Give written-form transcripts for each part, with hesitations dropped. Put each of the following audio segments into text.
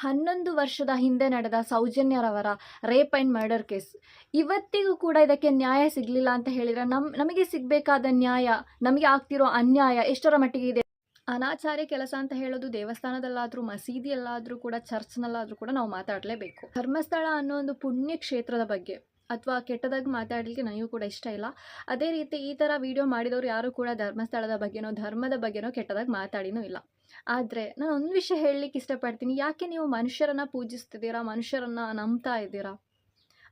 11 ವರ್ಷದ ಹಿಂದೆ ನಡೆದ ಸೌಜನ್ಯರವರ ರೇಪ್ ಆ್ಯಂಡ್ ಮರ್ಡರ್ ಕೇಸ್ ಇವತ್ತಿಗೂ ಕೂಡ ಇದಕ್ಕೆ ನ್ಯಾಯ ಸಿಗಲಿಲ್ಲ ಅಂತ ಹೇಳಿದರೆ ನಮಗೆ ಸಿಗಬೇಕಾದ ನ್ಯಾಯ, ನಮಗೆ ಆಗ್ತಿರೋ ಅನ್ಯಾಯ ಎಷ್ಟರ ಮಟ್ಟಿಗೆ ಇದೆ. ಅನಾಚಾರಿ ಕೆಲಸ ಅಂತ ಹೇಳೋದು ದೇವಸ್ಥಾನದಲ್ಲಾದರೂ, ಮಸೀದಿಯಲ್ಲಾದರೂ ಕೂಡ, ಚರ್ಚ್ನಲ್ಲಾದರೂ ಕೂಡ ನಾವು ಮಾತಾಡಲೇಬೇಕು. ಧರ್ಮಸ್ಥಳ ಅನ್ನೋ ಒಂದು ಪುಣ್ಯ ಕ್ಷೇತ್ರದ ಬಗ್ಗೆ ಅಥವಾ ಕೆಟ್ಟದಾಗಿ ಮಾತಾಡಲಿಕ್ಕೆ ನನಗೂ ಕೂಡ ಇಷ್ಟ ಇಲ್ಲ. ಅದೇ ರೀತಿ ಈ ಥರ ವಿಡಿಯೋ ಮಾಡಿದವರು ಯಾರೂ ಕೂಡ ಧರ್ಮಸ್ಥಳದ ಬಗ್ಗೆನೋ ಧರ್ಮದ ಬಗ್ಗೆನೋ ಕೆಟ್ಟದಾಗಿ ಮಾತಾಡಿನೂ ಇಲ್ಲ. ಆದರೆ ನಾನು ಒಂದು ವಿಷಯ ಹೇಳಲಿಕ್ಕೆ ಇಷ್ಟಪಡ್ತೀನಿ. ಯಾಕೆ ನೀವು ಮನುಷ್ಯರನ್ನು ಪೂಜಿಸ್ತಿದ್ದೀರಾ, ಮನುಷ್ಯರನ್ನು ನಂಬ್ತಾ ಇದ್ದೀರಾ?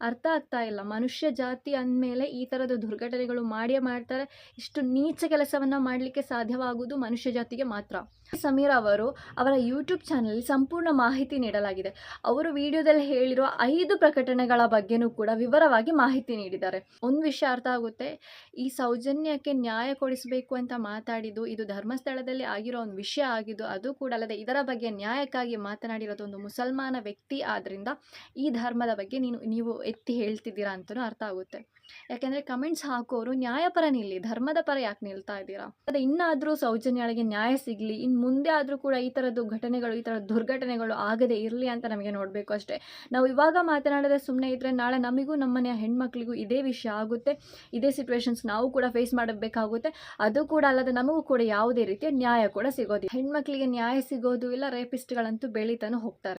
ಅರ್ಥ ಆಗ್ತಾ ಇಲ್ಲ. ಮನುಷ್ಯ ಜಾತಿ ಅಂದಮೇಲೆ ಈ ಥರದ ದುರ್ಘಟನೆಗಳು ಮಾಡಿಯೇ ಮಾಡ್ತಾರೆ. ಇಷ್ಟು ನೀಚ ಕೆಲಸವನ್ನು ಮಾಡಲಿಕ್ಕೆ ಸಾಧ್ಯವಾಗುವುದು ಮನುಷ್ಯ ಜಾತಿಗೆ ಮಾತ್ರ. ಸಮೀರ್ ಅವರು ಅವರ ಯೂಟ್ಯೂಬ್ ಚಾನಲಲ್ಲಿ ಸಂಪೂರ್ಣ ಮಾಹಿತಿ ನೀಡಲಾಗಿದೆ. ಅವರು ವಿಡಿಯೋದಲ್ಲಿ ಹೇಳಿರೋ 5 ಪ್ರಕಟಣೆಗಳ ಬಗ್ಗೆನೂ ಕೂಡ ವಿವರವಾಗಿ ಮಾಹಿತಿ ನೀಡಿದ್ದಾರೆ. ಒಂದು ವಿಷಯ ಅರ್ಥ ಆಗುತ್ತೆ, ಈ ಸೌಜನ್ಯಕ್ಕೆ ನ್ಯಾಯ ಕೊಡಿಸಬೇಕು ಅಂತ ಮಾತಾಡಿದ್ದು ಇದು ಧರ್ಮಸ್ಥಳದಲ್ಲಿ ಆಗಿರೋ ಒಂದು ವಿಷಯ ಆಗಿದ್ದು, ಅದು ಕೂಡ ಅಲ್ಲದೆ ಇದರ ಬಗ್ಗೆ ನ್ಯಾಯಕ್ಕಾಗಿ ಮಾತನಾಡಿರೋದು ಒಂದು ಮುಸಲ್ಮಾನ ವ್ಯಕ್ತಿ. ಆದ್ದರಿಂದ ಈ ಧರ್ಮದ ಬಗ್ಗೆ ನೀವು ಎತ್ತಿ ಹೇಳ್ತಿದ್ದೀರಾ ಅಂತಲೂ ಅರ್ಥ ಆಗುತ್ತೆ. ಯಾಕೆಂದರೆ ಕಮೆಂಟ್ಸ್ ಹಾಕೋರು ನ್ಯಾಯಪರ ನಿಲ್ಲಿ, ಧರ್ಮದ ಪರ ಯಾಕೆ ನಿಲ್ತಾ ಇದ್ದೀರಾ? ಅದೇ ಇನ್ನಾದರೂ ಸೌಜನ್ಯಳಿಗೆ ನ್ಯಾಯ ಸಿಗಲಿ, ಇನ್ನು ಮುಂದೆ ಆದರೂ ಕೂಡ ಈ ಥರದ್ದು ಘಟನೆಗಳು, ಈ ಥರದ ದುರ್ಘಟನೆಗಳು ಆಗದೇ ಇರಲಿ ಅಂತ ನಮಗೆ ನೋಡಬೇಕು ಅಷ್ಟೇ. ನಾವು ಇವಾಗ ಮಾತನಾಡದೆ ಸುಮ್ಮನೆ ಇದ್ದರೆ ನಾಳೆ ನಮಗೂ ನಮ್ಮನೆಯ ಹೆಣ್ಮಕ್ಳಿಗೂ ಇದೇ ವಿಷಯ ಆಗುತ್ತೆ, ಇದೇ ಸಿಚುವೇಶನ್ಸ್ ನಾವು ಕೂಡ ಫೇಸ್ ಮಾಡಬೇಕಾಗುತ್ತೆ. ಅದು ಕೂಡ ಅಲ್ಲದೆ ನಮಗೂ ಕೂಡ ಯಾವುದೇ ರೀತಿಯ ನ್ಯಾಯ ಕೂಡ ಸಿಗೋದಿಲ್ಲ. ಹೆಣ್ಮಕ್ಳಿಗೆ ನ್ಯಾಯ ಸಿಗೋದು ಇಲ್ಲ, ರೇಪಿಸ್ಟ್ಗಳಂತೂ ಬೆಳೀತಾನು ಹೋಗ್ತಾರೆ.